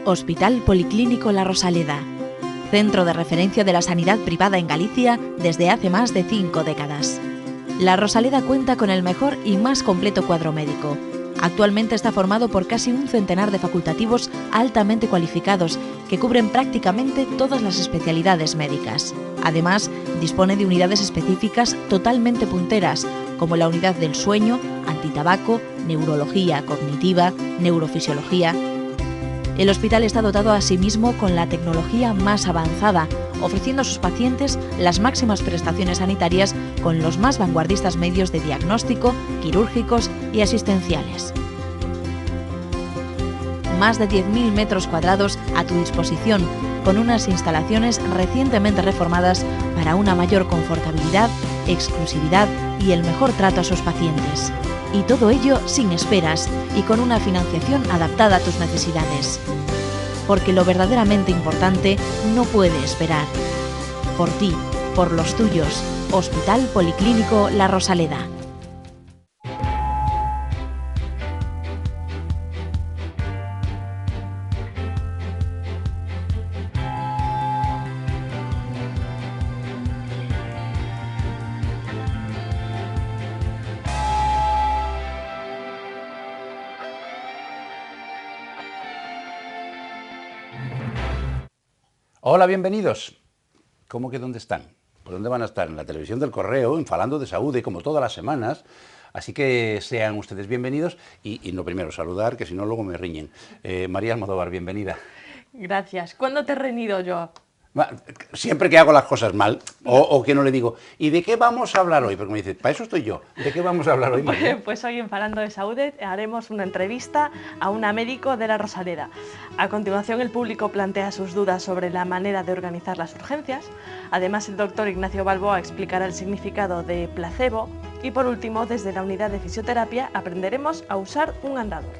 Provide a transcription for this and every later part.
Hospital Policlínico La Rosaleda, centro de referencia de la sanidad privada en Galicia desde hace más de 5 décadas. La Rosaleda cuenta con el mejor y más completo cuadro médico. Actualmente está formado por casi un centenar de facultativos altamente cualificados que cubren prácticamente todas las especialidades médicas. Además, dispone de unidades específicas totalmente punteras, como la unidad del sueño, antitabaco, neurología cognitiva, neurofisiología. El hospital está dotado asimismo con la tecnología más avanzada, ofreciendo a sus pacientes las máximas prestaciones sanitarias con los más vanguardistas medios de diagnóstico, quirúrgicos y asistenciales. Más de 10.000 metros cuadrados a tu disposición, con unas instalaciones recientemente reformadas para una mayor confortabilidad, exclusividad y el mejor trato a sus pacientes. Y todo ello sin esperas y con una financiación adaptada a tus necesidades. Porque lo verdaderamente importante no puede esperar. Por ti, por los tuyos, Hospital Policlínico La Rosaleda. Hola, bienvenidos. ¿Cómo que dónde están? ¿Por dónde van a estar? En la televisión del Correo, en Falando de Saúde, como todas las semanas. Así que sean ustedes bienvenidos y lo primero, saludar, que si no luego me riñen. María Almodóvar, bienvenida. Gracias. ¿Cuándo te he reñido yo? Siempre que hago las cosas mal, o que no le digo, ¿y de qué vamos a hablar hoy? Porque me dice, para eso estoy yo. ¿De qué vamos a hablar hoy, María? Pues hoy en Falando de Saúde haremos una entrevista a una médico de La Rosaleda. A continuación, el público plantea sus dudas sobre la manera de organizar las urgencias. Además, el doctor Ignacio Balboa explicará el significado de placebo. Y por último, desde la unidad de fisioterapia aprenderemos a usar un andador.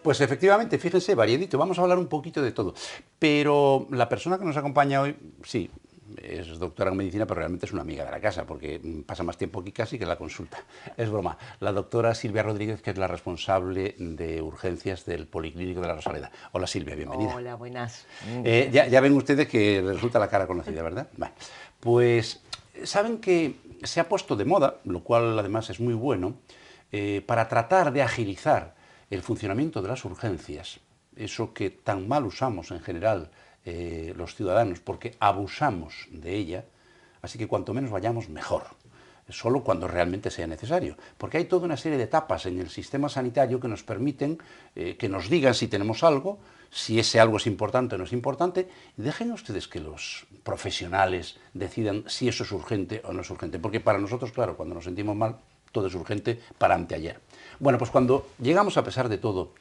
Pues efectivamente, fíjense, variadito, vamos a hablar un poquito de todo. Pero la persona que nos acompaña hoy, sí, es doctora en medicina, pero realmente es una amiga de la casa, porque pasa más tiempo aquí casi que en la consulta. Es broma. La doctora Silvia Rodríguez, que es la responsable de urgencias del Policlínico de La Rosaleda. Hola Silvia, bienvenida. Hola, buenas. Ya ven ustedes que les resulta la cara conocida, ¿verdad? Bueno, pues saben que se ha puesto de moda, lo cual además es muy bueno, para tratar de agilizar el funcionamiento de las urgencias, eso que tan mal usamos en general los ciudadanos, porque abusamos de ella, así que cuanto menos vayamos mejor, solo cuando realmente sea necesario, porque hay toda una serie de etapas en el sistema sanitario que nos permiten que nos digan si tenemos algo, si ese algo es importante o no es importante, y dejen ustedes que los profesionales decidan si eso es urgente o no es urgente, porque para nosotros, claro, cuando nos sentimos mal, todo es urgente para anteayer. Bueno, pues cuando llegamos, a pesar de todo,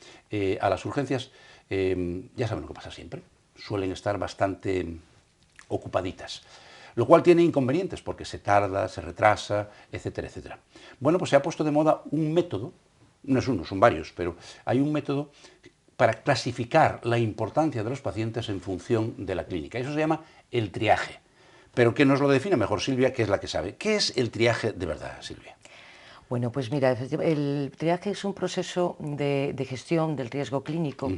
a las urgencias, ya saben lo que pasa siempre, suelen estar bastante ocupaditas, lo cual tiene inconvenientes porque se tarda, se retrasa, etcétera, etcétera. Bueno, pues se ha puesto de moda un método, no es uno, son varios, pero hay un método para clasificar la importancia de los pacientes en función de la clínica. Eso se llama el triaje. Pero que nos lo define mejor Silvia, que es la que sabe. ¿Qué es el triaje de verdad, Silvia? Bueno, pues mira, el triaje es un proceso de gestión del riesgo clínico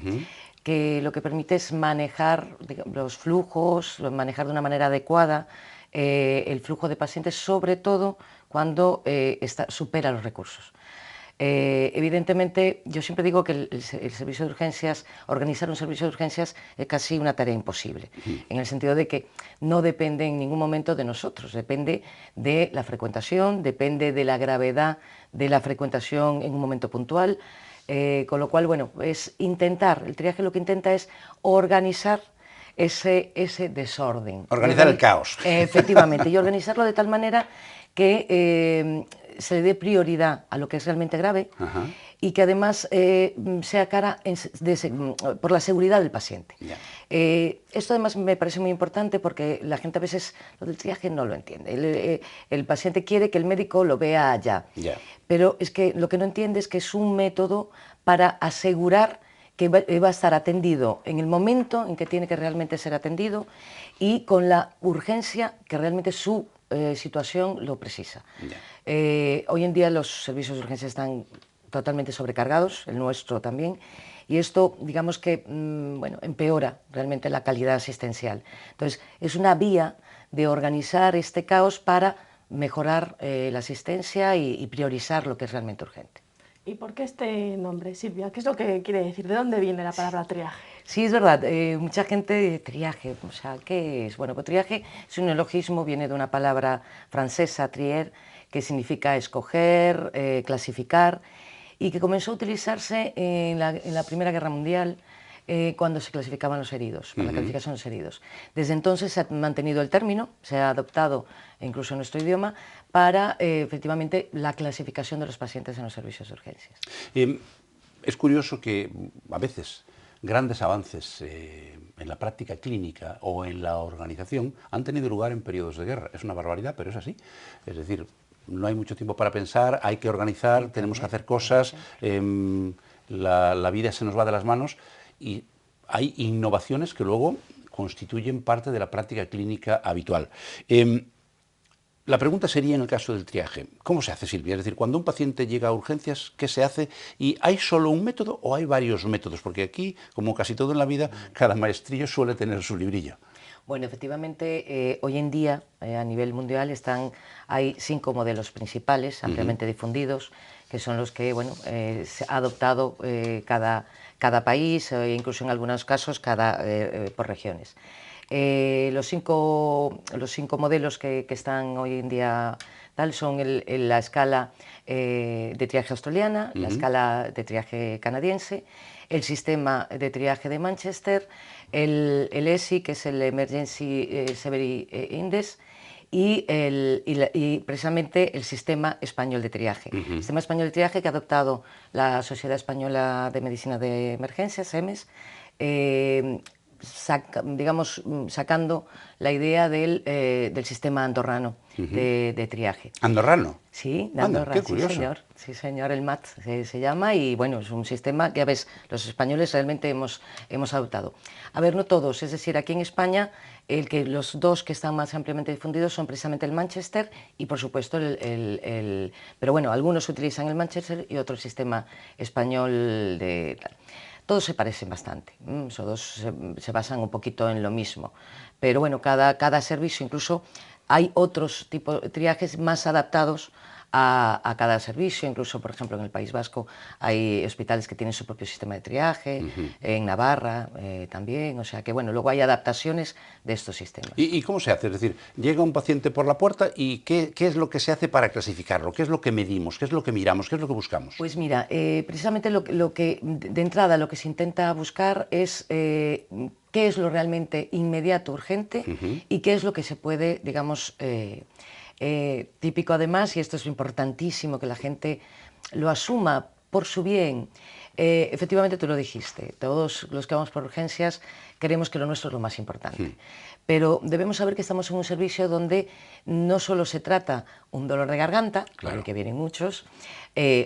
que lo que permite es manejar los flujos, manejar de una manera adecuada el flujo de pacientes, sobre todo cuando supera los recursos. Evidentemente, yo siempre digo que el servicio de urgencias, organizar un servicio de urgencias es casi una tarea imposible, en el sentido de que no depende en ningún momento de nosotros, depende de la frecuentación, depende de la gravedad de la frecuentación en un momento puntual, con lo cual, bueno, es intentar, el triaje lo que intenta es organizar ese desorden. Organizar el caos. Efectivamente, y organizarlo de tal manera que se le dé prioridad a lo que es realmente grave. Ajá. Y que además sea cara por la seguridad del paciente. Yeah. Esto además me parece muy importante porque la gente a veces lo del triaje no lo entiende. El paciente quiere que el médico lo vea allá. Yeah. Pero es que lo que no entiende es que es un método para asegurar que va a estar atendido en el momento en que tiene que realmente ser atendido y con la urgencia que realmente su situación lo precisa. Yeah. Hoy en día los servicios de urgencia están totalmente sobrecargados, el nuestro también, y esto, digamos que, bueno, empeora realmente la calidad asistencial. Entonces, es una vía de organizar este caos para mejorar la asistencia y priorizar lo que es realmente urgente. ¿Y por qué este nombre, Silvia? ¿Qué es lo que quiere decir? ¿De dónde viene la palabra triaje? Sí, es verdad, mucha gente dice triaje, o sea, ¿qué es? Bueno, pues triaje es un neologismo, viene de una palabra francesa, trier, que significa escoger, clasificar, y que comenzó a utilizarse en la Primera Guerra Mundial, cuando se clasificaban los heridos, para la calificación de los heridos. Desde entonces se ha mantenido el término, se ha adoptado incluso en nuestro idioma, para efectivamente la clasificación de los pacientes en los servicios de urgencias. Es curioso que a veces grandes avances en la práctica clínica o en la organización han tenido lugar en periodos de guerra. Es una barbaridad, pero es así. Es decir, no hay mucho tiempo para pensar, hay que organizar, tenemos que hacer cosas, la vida se nos va de las manos y hay innovaciones que luego constituyen parte de la práctica clínica habitual. La pregunta sería en el caso del triaje. ¿Cómo se hace, Silvia? Es decir, cuando un paciente llega a urgencias, ¿qué se hace? ¿Y hay solo un método o hay varios métodos? Porque aquí, como casi todo en la vida, cada maestrillo suele tener su librillo. Bueno, efectivamente, hoy en día, a nivel mundial, hay 5 modelos principales, ampliamente difundidos, que son los que, bueno, se ha adoptado cada país, e incluso en algunos casos por regiones. Los cinco modelos que están hoy en día son la escala de triaje australiana, la escala de triaje canadiense, el sistema de triaje de Manchester, el ESI, que es el Emergency Severity Index, y precisamente el sistema español de triaje. El sistema español de triaje que ha adoptado la Sociedad Española de Medicina de Emergencias, SEMES, sacando la idea del sistema andorrano de triaje. ¿Andorrano? Sí, de Andorra, qué curioso. Sí, señor, el MAT se llama, y bueno, es un sistema que, a veces, los españoles realmente hemos adoptado. A ver, no todos, es decir, aquí en España los dos que están más ampliamente difundidos son precisamente el Manchester y, por supuesto, pero bueno, algunos utilizan el Manchester y otro el sistema español de tal. Todos se parecen bastante, todos se basan un poquito en lo mismo, pero bueno, cada servicio, incluso hay otros tipos de triajes más adaptados a cada servicio. Incluso, por ejemplo, en el País Vasco hay hospitales que tienen su propio sistema de triaje, en Navarra también, o sea que bueno, luego hay adaptaciones de estos sistemas. ¿Y cómo se hace? Es decir, llega un paciente por la puerta y ¿qué es lo que se hace para clasificarlo? ¿Qué es lo que medimos? ¿Qué es lo que miramos? ¿Qué es lo que buscamos? Pues mira, precisamente lo que de entrada lo que se intenta buscar es qué es lo realmente inmediato, urgente, y qué es lo que se puede, digamos, típico además, y esto es importantísimo que la gente lo asuma por su bien. Efectivamente, tú lo dijiste, todos los que vamos por urgencias queremos que lo nuestro es lo más importante. Pero debemos saber que estamos en un servicio donde no solo se trata un dolor de garganta, claro, que vienen muchos,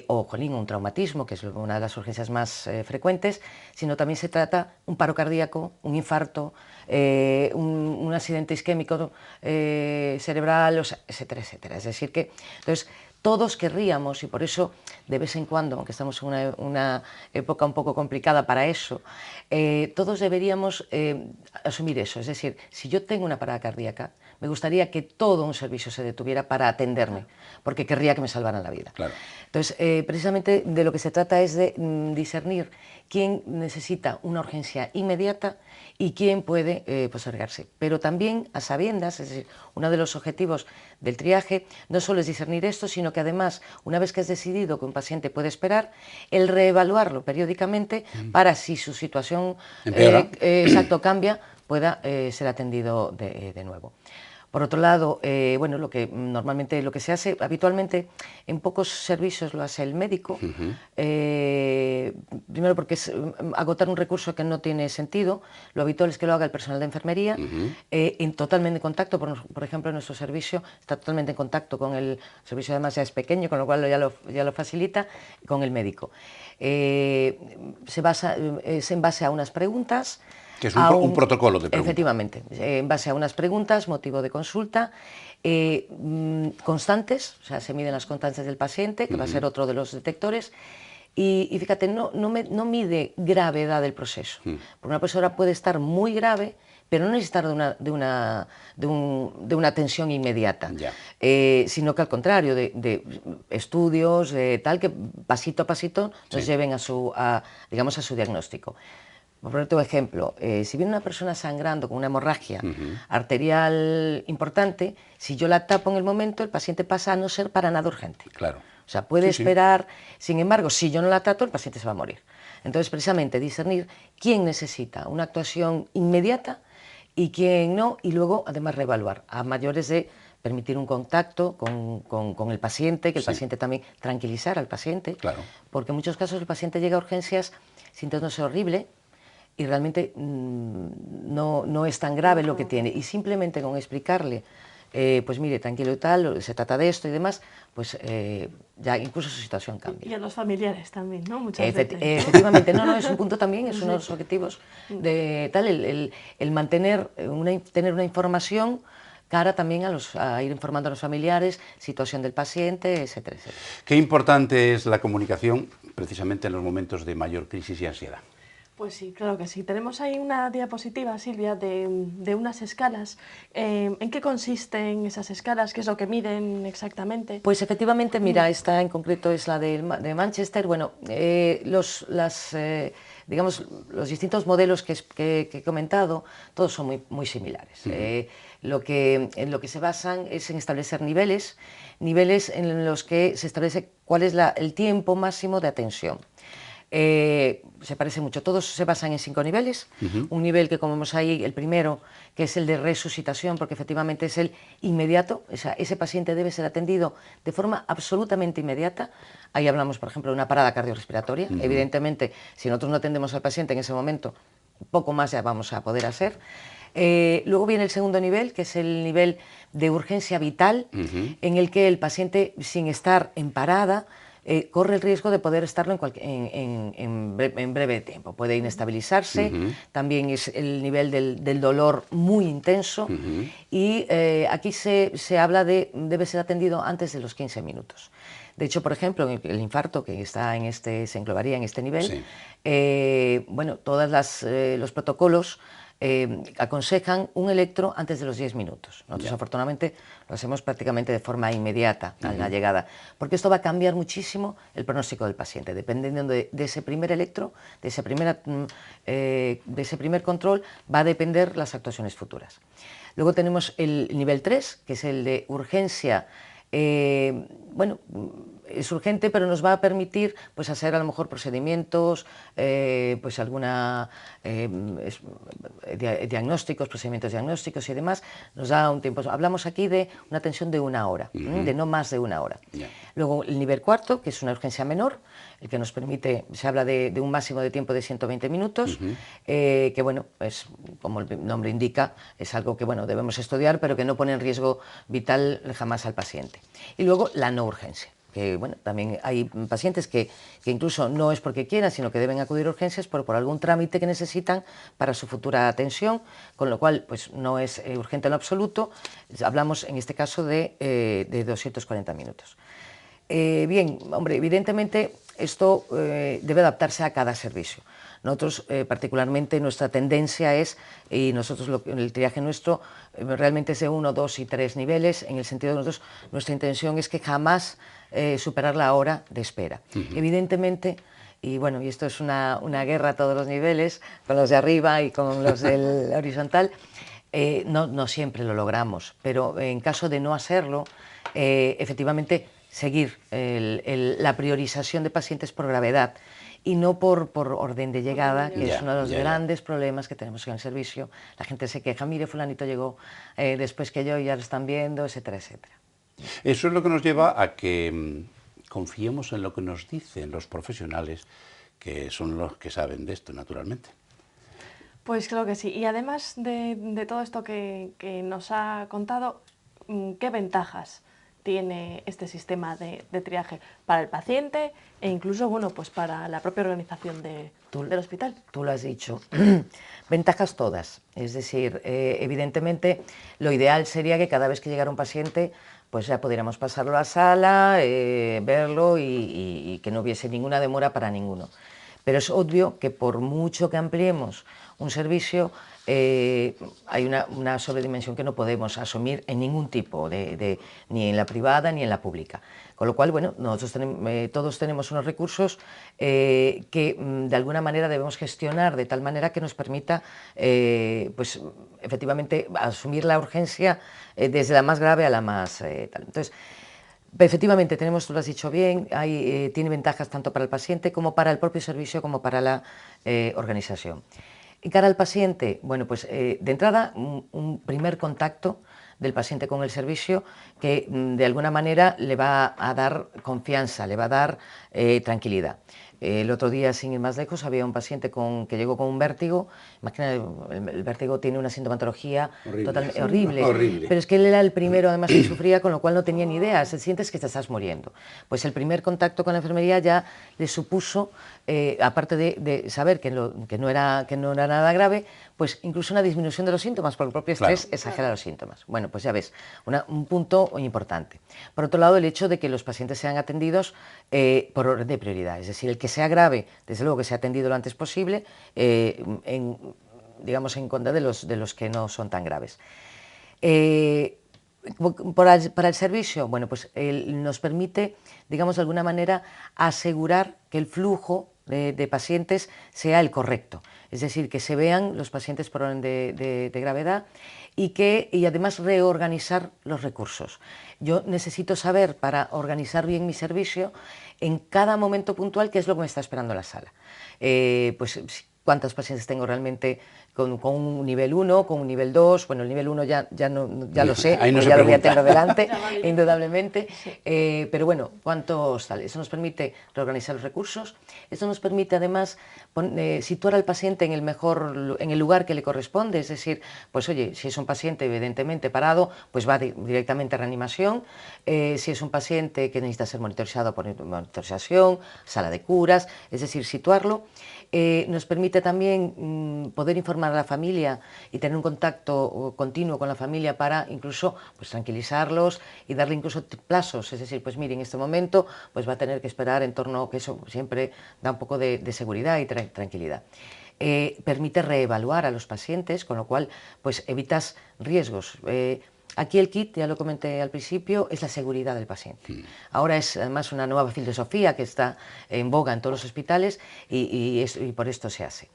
o un traumatismo, que es una de las urgencias más frecuentes, sino también se trata un paro cardíaco, un infarto, un accidente isquémico cerebral, o sea, etcétera, etcétera. Es decir que, entonces, todos querríamos, y por eso de vez en cuando, aunque estamos en una época un poco complicada para eso, todos deberíamos asumir eso. Es decir, si yo tengo una parada cardíaca, me gustaría que todo un servicio se detuviera para atenderme, porque querría que me salvaran la vida. Claro. Entonces, precisamente de lo que se trata es de discernir quién necesita una urgencia inmediata y quién puede postergarse. Pero también a sabiendas, es decir, uno de los objetivos del triaje no solo es discernir esto, sino que además, una vez que has decidido que un paciente puede esperar, el reevaluarlo periódicamente para, si su situación cambia, pueda ser atendido de nuevo. Por otro lado, bueno, normalmente lo que se hace habitualmente en pocos servicios lo hace el médico, primero porque es agotar un recurso que no tiene sentido. Lo habitual es que lo haga el personal de enfermería, totalmente en contacto, por ejemplo, en nuestro servicio está totalmente en contacto con el servicio, además ya es pequeño, con lo cual ya lo facilita, con el médico. Es en base a unas preguntas. Que es un protocolo de preguntas. Efectivamente, en base a unas preguntas, motivo de consulta, constantes, o sea, se miden las constantes del paciente, que va a ser otro de los detectores, Y fíjate, no mide gravedad del proceso. Porque una persona puede estar muy grave, pero no necesitar de una atención inmediata, sino que al contrario, de estudios, tal, que pasito a pasito nos lleven digamos, a su diagnóstico. Por ponerte un ejemplo, si viene una persona sangrando con una hemorragia arterial importante, si yo la tapo en el momento, el paciente pasa a no ser para nada urgente. Claro. O sea, puede esperar, sin embargo, si yo no la trato, el paciente se va a morir. Entonces, precisamente, discernir quién necesita una actuación inmediata y quién no, y luego, además, reevaluar a mayores de permitir un contacto con el paciente, que el paciente también tranquilizar al paciente, porque en muchos casos el paciente llega a urgencias sintiéndose horrible y realmente no es tan grave lo que tiene, y simplemente con explicarle pues mire, tranquilo y tal, se trata de esto y demás, pues ya incluso su situación cambia. Y a los familiares también, ¿no? Muchas veces. Efectivamente, es un punto también, es uno de los objetivos de tal, el mantener, tener una información cara también a ir informando a los familiares, situación del paciente, etcétera, etcétera. Qué importante es la comunicación precisamente en los momentos de mayor crisis y ansiedad. Pues sí, claro que sí. Tenemos ahí una diapositiva, Silvia, de unas escalas. ¿En qué consisten esas escalas? ¿Qué es lo que miden exactamente? Pues efectivamente, mira, esta en concreto es la de Manchester. Bueno, digamos, los distintos modelos que he comentado, todos son muy similares. En lo que se basan es en establecer niveles en los que se establece cuál es el tiempo máximo de atención. Se parece mucho, todos se basan en 5 niveles, un nivel que, como vemos ahí, el primero, que es el de resucitación, porque efectivamente es el inmediato, o sea, ese paciente debe ser atendido de forma absolutamente inmediata. Ahí hablamos, por ejemplo, de una parada cardiorrespiratoria. Evidentemente, si nosotros no atendemos al paciente en ese momento, poco más ya vamos a poder hacer. Luego viene el segundo nivel, que es el nivel de urgencia vital, en el que el paciente, sin estar en parada, corre el riesgo de poder estarlo en breve tiempo. Puede inestabilizarse, también es el nivel del dolor muy intenso, y aquí se habla debe ser atendido antes de los 15 minutos. De hecho, por ejemplo, el infarto, que está se englobaría en este nivel, bueno, todos los protocolos aconsejan un electro antes de los 10 minutos. Nosotros, afortunadamente, lo hacemos prácticamente de forma inmediata a la llegada, porque esto va a cambiar muchísimo el pronóstico del paciente. Dependiendo de ese primer electro, de ese primer control, va a depender las actuaciones futuras. Luego tenemos el nivel 3, que es el de urgencia. Bueno, es urgente, pero nos va a permitir pues hacer a lo mejor procedimientos, pues diagnósticos, procedimientos diagnósticos y demás. Nos da un tiempo. Hablamos aquí de una atención de 1 hora, de no más de 1 hora. Luego el nivel 4, que es una urgencia menor, el que nos permite, se habla de un máximo de tiempo de 120 minutos, que bueno, pues como el nombre indica, es algo que bueno, debemos estudiar, pero que no pone en riesgo vital jamás al paciente. Y luego la no urgencia, que bueno, también hay pacientes que incluso no es porque quieran, sino que deben acudir a urgencias por algún trámite que necesitan para su futura atención, con lo cual pues no es urgente en lo absoluto. Hablamos en este caso de 240 minutos. Bien, hombre, evidentemente esto debe adaptarse a cada servicio. Nosotros, particularmente, nuestra tendencia es, y nosotros el triaje nuestro realmente es de 1, 2 y 3 niveles, en el sentido de nosotros, nuestra intención es que jamás superar la hora de espera. Evidentemente, y bueno, y esto es una guerra a todos los niveles, con los de arriba y con los del horizontal, no siempre lo logramos, pero en caso de no hacerlo, efectivamente, seguir la priorización de pacientes por gravedad y no por orden de llegada, que es uno de los grandes problemas que tenemos en el servicio. La gente se queja, mire, fulanito llegó después que yo, ya lo están viendo, etcétera, etcétera. Eso es lo que nos lleva a que confiemos en lo que nos dicen los profesionales, que son los que saben de esto, naturalmente. Pues creo que sí. Y además de todo esto que nos ha contado, ¿qué ventajas tiene este sistema de triaje para el paciente e incluso, bueno, pues para la propia organización del hospital? Tú lo has dicho. Ventajas todas. Es decir, evidentemente lo ideal sería que cada vez que llegara un paciente, pues ya pudiéramos pasarlo a sala, verlo y que no hubiese ninguna demora para ninguno. Pero es obvio que por mucho que ampliemos un servicio, hay una sobredimensión que no podemos asumir en ningún tipo, ni en la privada ni en la pública. Con lo cual, bueno, nosotros todos tenemos unos recursos que de alguna manera debemos gestionar de tal manera que nos permita, pues efectivamente, asumir la urgencia desde la más grave a la más tal. Entonces, efectivamente, tú lo has dicho bien, tiene ventajas tanto para el paciente como para el propio servicio como para la organización. En cara al paciente, bueno, pues de entrada un primer contacto del paciente con el servicio que de alguna manera le va a dar confianza, le va a dar tranquilidad. El otro día, sin ir más lejos, había un paciente que llegó con un vértigo. Imagina, el vértigo tiene una sintomatología totalmente horrible, pero es que él era el primero además que sufría, con lo cual no tenía ni idea. Se sientes que te estás muriendo. Pues el primer contacto con la enfermería ya le supuso, aparte de saber que no era nada grave, pues incluso una disminución de los síntomas, porque el propio estrés exagera los síntomas. Bueno, pues ya ves, un punto importante. Por otro lado, el hecho de que los pacientes sean atendidos por orden de prioridad, es decir, el que sea grave, desde luego que sea atendido lo antes posible, digamos en contra de los que no son tan graves. Para el servicio, bueno, pues nos permite, digamos de alguna manera, asegurar que el flujo de pacientes sea el correcto, es decir, que se vean los pacientes por orden de gravedad y además reorganizar los recursos. Yo necesito saber, para organizar bien mi servicio, en cada momento puntual qué es lo que me está esperando en la sala. Pues cuántos pacientes tengo realmente con un nivel 1, con un nivel 2, bueno, el nivel 1 ya lo sé, ya lo voy a tener delante, indudablemente, sí. Pero bueno, ¿cuántos tal? Eso nos permite reorganizar los recursos, eso nos permite además situar al paciente en el lugar que le corresponde, es decir, pues oye, si es un paciente evidentemente parado, pues va directamente a reanimación, si es un paciente que necesita ser monitorizado por monitorización, sala de curas, es decir, situarlo. Nos permite también poder informar a la familia y tener un contacto continuo con la familia para incluso pues, tranquilizarlos y darle incluso plazos, es decir, pues mire, en este momento pues va a tener que esperar en torno, que eso siempre da un poco de seguridad y tranquilidad. Permite reevaluar a los pacientes, con lo cual pues evitas riesgos. Aquí el kit, ya lo comenté al principio, es la seguridad del paciente. Ahora es además una nueva filosofía que está en boga en todos los hospitales y por esto se hace.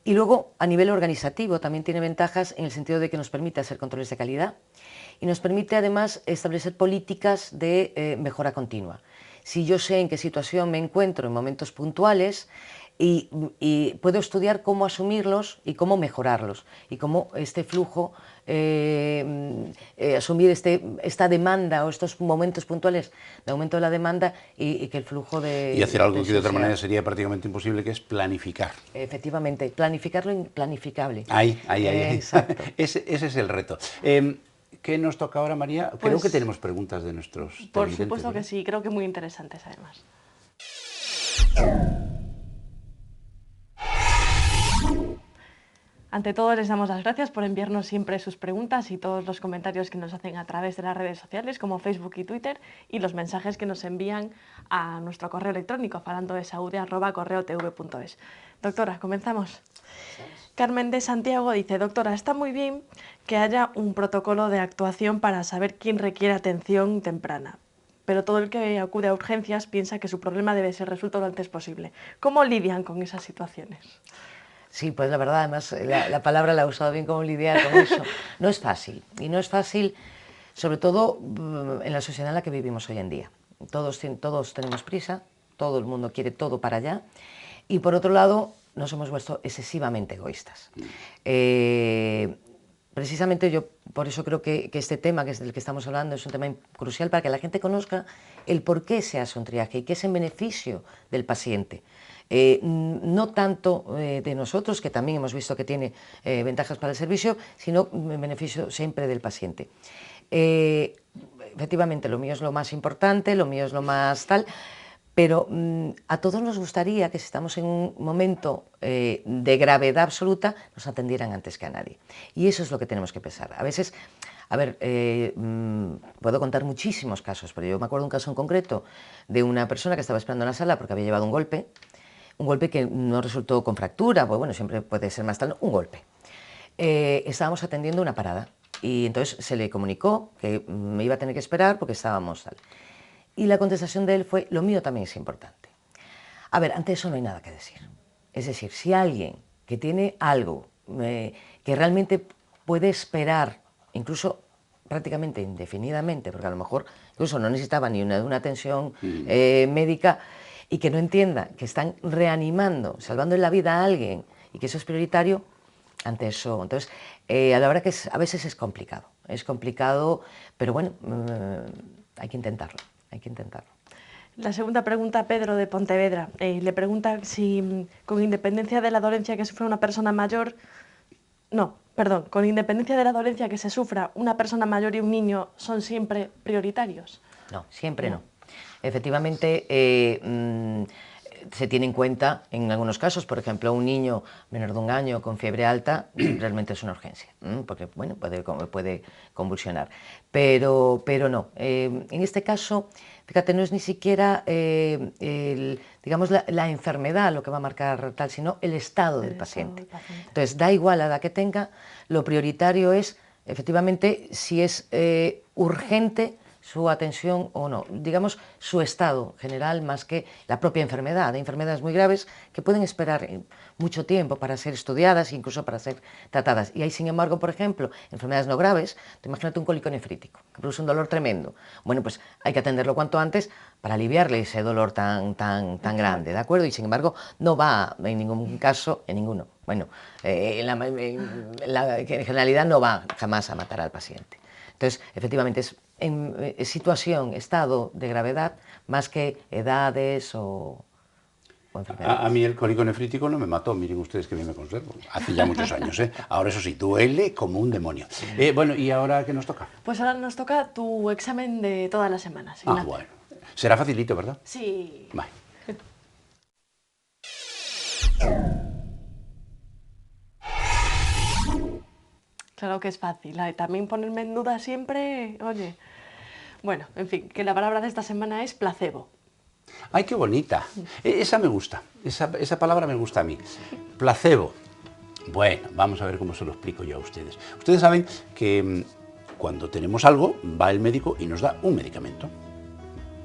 Y luego, a nivel organizativo, también tiene ventajas en el sentido de que nos permite hacer controles de calidad y nos permite además establecer políticas de mejora continua. Si yo sé en qué situación me encuentro en momentos puntuales, y puedo estudiar cómo asumirlos y cómo mejorarlos y cómo este flujo, asumir esta demanda o estos momentos puntuales de aumento de la demanda y que el flujo de... Y hacer algo que de otra manera sería prácticamente imposible, que es planificar. Efectivamente, planificar lo implanificable. Ahí. Exacto. Ese es el reto. ¿Qué nos toca ahora, María? Pues, creo que tenemos preguntas de nuestros televidentes. Por supuesto que sí, creo que muy interesantes además. Ante todo, les damos las gracias por enviarnos siempre sus preguntas y todos los comentarios que nos hacen a través de las redes sociales como Facebook y Twitter y los mensajes que nos envían a nuestro correo electrónico falandodesaude@correotv.es. Doctora, comenzamos. Carmen de Santiago dice: doctora, está muy bien que haya un protocolo de actuación para saber quién requiere atención temprana, pero todo el que acude a urgencias piensa que su problema debe ser resuelto lo antes posible. ¿Cómo lidian con esas situaciones? Sí, pues la verdad, además, la palabra la he usado bien, como lidiar con eso. No es fácil, y no es fácil, sobre todo en la sociedad en la que vivimos hoy en día. Todos tenemos prisa, todo el mundo quiere todo para allá, y por otro lado, nos hemos vuelto excesivamente egoístas. Precisamente yo, por eso creo que este tema, que es del que estamos hablando, es un tema crucial para que la gente conozca el por qué se hace un triaje y qué es en beneficio del paciente. No tanto de nosotros, que también hemos visto que tiene ventajas para el servicio, sino en beneficio siempre del paciente. Efectivamente, lo mío es lo más importante, lo mío es lo más tal, pero a todos nos gustaría que si estamos en un momento de gravedad absoluta, nos atendieran antes que a nadie. Y eso es lo que tenemos que pensar. A veces, a ver, puedo contar muchísimos casos, pero yo me acuerdo de un caso en concreto de una persona que estaba esperando en la sala porque había llevado un golpe que no resultó con fractura, pues bueno, siempre puede ser más tal, un golpe. Estábamos atendiendo una parada y entonces se le comunicó que me iba a tener que esperar porque estábamos tal. Y la contestación de él fue, lo mío también es importante. A ver, ante eso no hay nada que decir. Es decir, si alguien que tiene algo que realmente puede esperar, incluso prácticamente indefinidamente, porque a lo mejor incluso no necesitaba ni una atención médica, y que no entienda que están reanimando, salvando la vida a alguien, y que eso es prioritario, ante eso. Entonces, a la verdad que a veces es complicado, pero bueno, hay que intentarlo. Hay que intentarlo. La segunda pregunta, Pedro de Pontevedra, le pregunta si con independencia de la dolencia que sufre una persona mayor, con independencia de la dolencia que se sufra, una persona mayor y un niño son siempre prioritarios. No, siempre no. Efectivamente, se tiene en cuenta en algunos casos, por ejemplo, un niño menor de 1 año con fiebre alta, realmente es una urgencia, porque bueno, puede convulsionar, pero no. En este caso, fíjate, no es ni siquiera digamos la enfermedad lo que va a marcar tal, sino el estado del paciente. Entonces, da igual la edad que tenga, lo prioritario es, efectivamente, si es urgente su atención o no, digamos su estado general más que la propia enfermedad. Hay enfermedades muy graves que pueden esperar mucho tiempo para ser estudiadas, incluso para ser tratadas. Y hay, sin embargo, por ejemplo, enfermedades no graves. Imagínate un cólico nefrítico, que produce un dolor tremendo. Bueno, pues hay que atenderlo cuanto antes para aliviarle ese dolor tan grande, ¿de acuerdo? Y sin embargo, no va en ningún caso, en ninguno. Bueno, en generalidad no va jamás a matar al paciente. Entonces, efectivamente, es en situación, estado de gravedad, más que edades o enfermedades. A mí el cólico nefrítico no me mató, miren ustedes que bien me conservo. Hace ya muchos años, ¿eh? Ahora eso sí, duele como un demonio. Bueno, ¿y ahora qué nos toca? Pues ahora nos toca tu examen de todas las semanas. Ah, bueno. Será facilito, ¿verdad? Sí. Vale. Claro que es fácil. También ponerme en duda siempre, oye. Bueno, en fin, que la palabra de esta semana es placebo. ¡Ay, qué bonita! Esa me gusta, esa palabra me gusta a mí. Placebo. Bueno, vamos a ver cómo se lo explico yo a ustedes. Ustedes saben que cuando tenemos algo, va el médico y nos da un medicamento.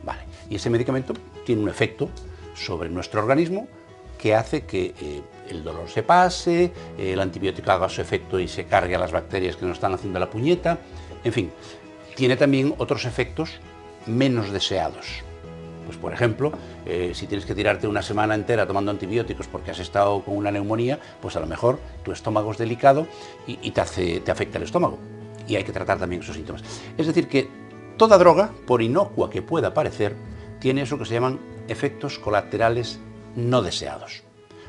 Vale, y ese medicamento tiene un efecto sobre nuestro organismo que hace que el dolor se pase, el antibiótico haga su efecto y se cargue a las bacterias que nos están haciendo la puñeta, en fin, tiene también otros efectos menos deseados. Pues por ejemplo, si tienes que tirarte una semana entera tomando antibióticos porque has estado con una neumonía, pues a lo mejor tu estómago es delicado y te afecta el estómago. Y hay que tratar también esos síntomas. Es decir, que toda droga, por inocua que pueda parecer, tiene eso que se llaman efectos colaterales no deseados.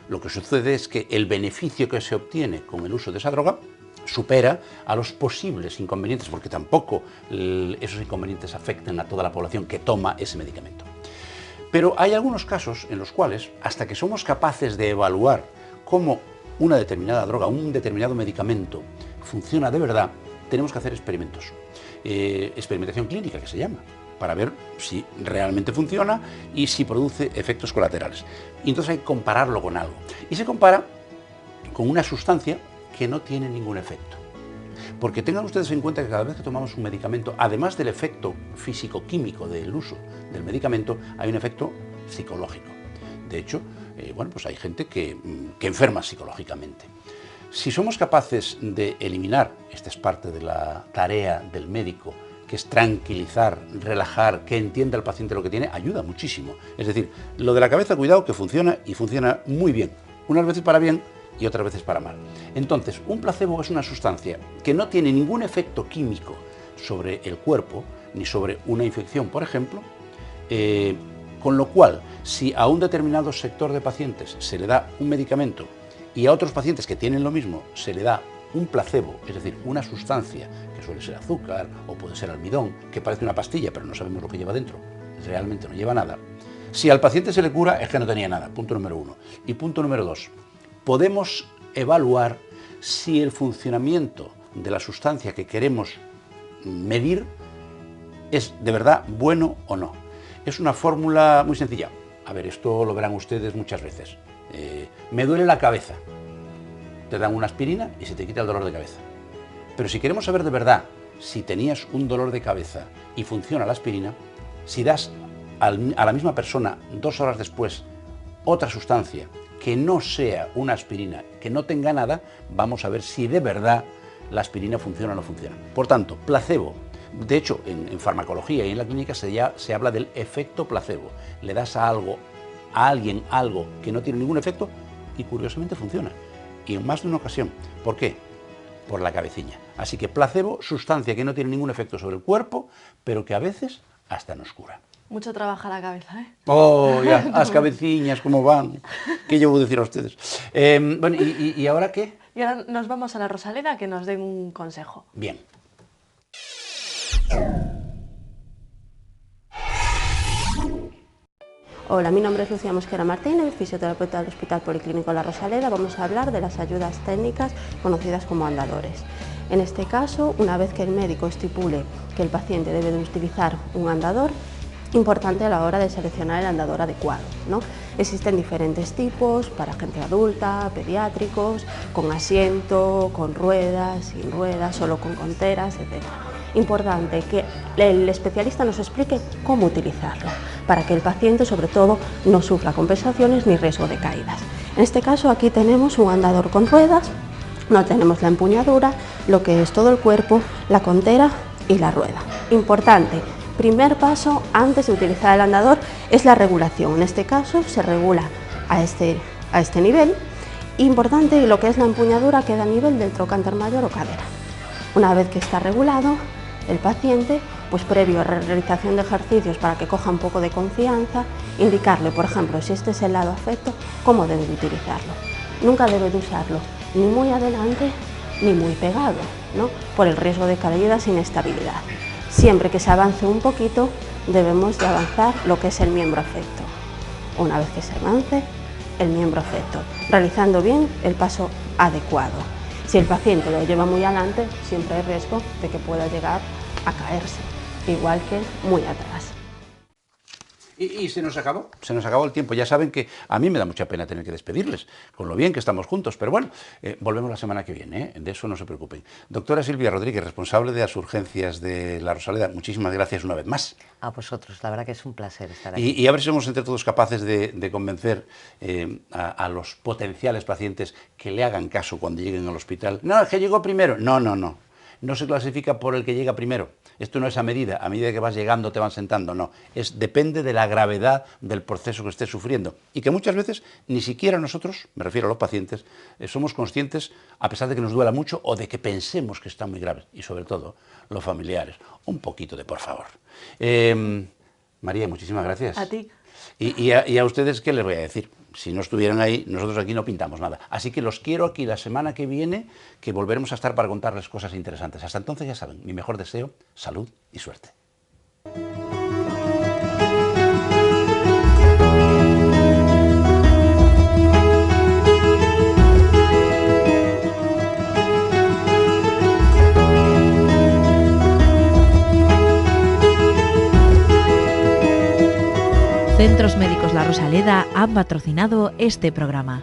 Lo que sucede es que el beneficio que se obtiene con el uso de esa droga supera a los posibles inconvenientes, porque tampoco esos inconvenientes afectan a toda la población que toma ese medicamento. Pero hay algunos casos en los cuales, hasta que somos capaces de evaluar cómo una determinada droga, un determinado medicamento funciona de verdad, tenemos que hacer experimentos. Experimentación clínica, que se llama, para ver si realmente funciona y si produce efectos colaterales. Y entonces hay que compararlo con algo. Y se compara con una sustancia que no tiene ningún efecto. Porque tengan ustedes en cuenta que cada vez que tomamos un medicamento, además del efecto físico-químico del uso del medicamento, hay un efecto psicológico. De hecho, bueno, pues hay gente que enferma psicológicamente. Si somos capaces de eliminar, esta es parte de la tarea del médico, que es tranquilizar, relajar, que entienda el paciente lo que tiene, ayuda muchísimo. Es decir, lo de la cabeza, cuidado, que funciona y funciona muy bien. Unas veces para bien y otras veces para mal. Entonces, un placebo es una sustancia que no tiene ningún efecto químico sobre el cuerpo, ni sobre una infección, por ejemplo, con lo cual, si a un determinado sector de pacientes se le da un medicamento y a otros pacientes que tienen lo mismo se le da un placebo, es decir, una sustancia que suele ser azúcar o puede ser almidón, que parece una pastilla pero no sabemos lo que lleva dentro, realmente no lleva nada. Si al paciente se le cura es que no tenía nada, punto número 1. Y punto número 2, podemos evaluar si el funcionamiento de la sustancia que queremos medir es de verdad bueno o no. Es una fórmula muy sencilla. A ver, esto lo verán ustedes muchas veces. Me duele la cabeza. Te dan una aspirina y se te quita el dolor de cabeza. Pero si queremos saber de verdad si tenías un dolor de cabeza y funciona la aspirina, si das a la misma persona 2 horas después otra sustancia que no sea una aspirina, que no tenga nada, vamos a ver si de verdad la aspirina funciona o no funciona. Por tanto, placebo. De hecho, en farmacología y en la clínica se habla del efecto placebo. Le das a alguien algo que no tiene ningún efecto y curiosamente funciona. Y en más de una ocasión. ¿Por qué? Por la cabeciña. Así que placebo, sustancia que no tiene ningún efecto sobre el cuerpo, pero que a veces hasta nos cura. Mucho trabaja la cabeza, ¿eh? ¡Oh, ya! Las cabeciñas, ¿cómo van? ¿Qué llevo a decir a ustedes? Bueno, ¿y ahora qué? Y ahora nos vamos a la Rosaleda que nos den un consejo. Bien. Hola, mi nombre es Lucía Mosquera Martínez, fisioterapeuta del Hospital Policlínico La Rosaleda. Vamos a hablar de las ayudas técnicas conocidas como andadores. En este caso, una vez que el médico estipule que el paciente debe de utilizar un andador, importante a la hora de seleccionar el andador adecuado, ¿no? Existen diferentes tipos para gente adulta, pediátricos, con asiento, con ruedas, sin ruedas, solo con conteras, etc. Importante que el especialista nos explique cómo utilizarlo, para que el paciente sobre todo no sufra compensaciones ni riesgo de caídas. En este caso aquí tenemos un andador con ruedas, no tenemos la empuñadura, lo que es todo el cuerpo, la contera y la rueda. Importante, primer paso antes de utilizar el andador es la regulación. En este caso se regula a este nivel. Importante, lo que es la empuñadura queda a nivel del trocánter mayor o cadera. Una vez que está regulado, el paciente, pues previo a la realización de ejercicios para que coja un poco de confianza, indicarle, por ejemplo, si este es el lado afecto, cómo debe de utilizarlo. Nunca debe de usarlo ni muy adelante ni muy pegado, ¿no? Por el riesgo de caídas e inestabilidad. Siempre que se avance un poquito, debemos de avanzar lo que es el miembro afecto. Una vez que se avance, el miembro afecto, realizando bien el paso adecuado. Si el paciente lo lleva muy adelante, siempre hay riesgo de que pueda llegar a caerse, igual que muy atrás. Y se nos acabó el tiempo. Ya saben que a mí me da mucha pena tener que despedirles, con lo bien que estamos juntos, pero bueno, volvemos la semana que viene, de eso no se preocupen. Doctora Silvia Rodríguez, responsable de las urgencias de La Rosaleda, muchísimas gracias una vez más. A vosotros, la verdad que es un placer estar aquí. Y a ver si somos entre todos capaces de convencer a los potenciales pacientes que le hagan caso cuando lleguen al hospital. No, es que llegó primero. No. No se clasifica por el que llega primero. Esto no es a medida que vas llegando te van sentando, no. Depende de la gravedad del proceso que estés sufriendo. Y que muchas veces ni siquiera nosotros, me refiero a los pacientes, somos conscientes, a pesar de que nos duela mucho o de que pensemos que están muy graves. Y sobre todo, los familiares. Un poquito de por favor. María, muchísimas gracias. A ti. Y a ustedes, ¿qué les voy a decir? Si no estuvieran ahí, nosotros aquí no pintamos nada. Así que los quiero aquí la semana que viene, que volveremos a estar para contarles cosas interesantes. Hasta entonces, ya saben, mi mejor deseo, salud y suerte. Centros Médicos La Rosaleda han patrocinado este programa.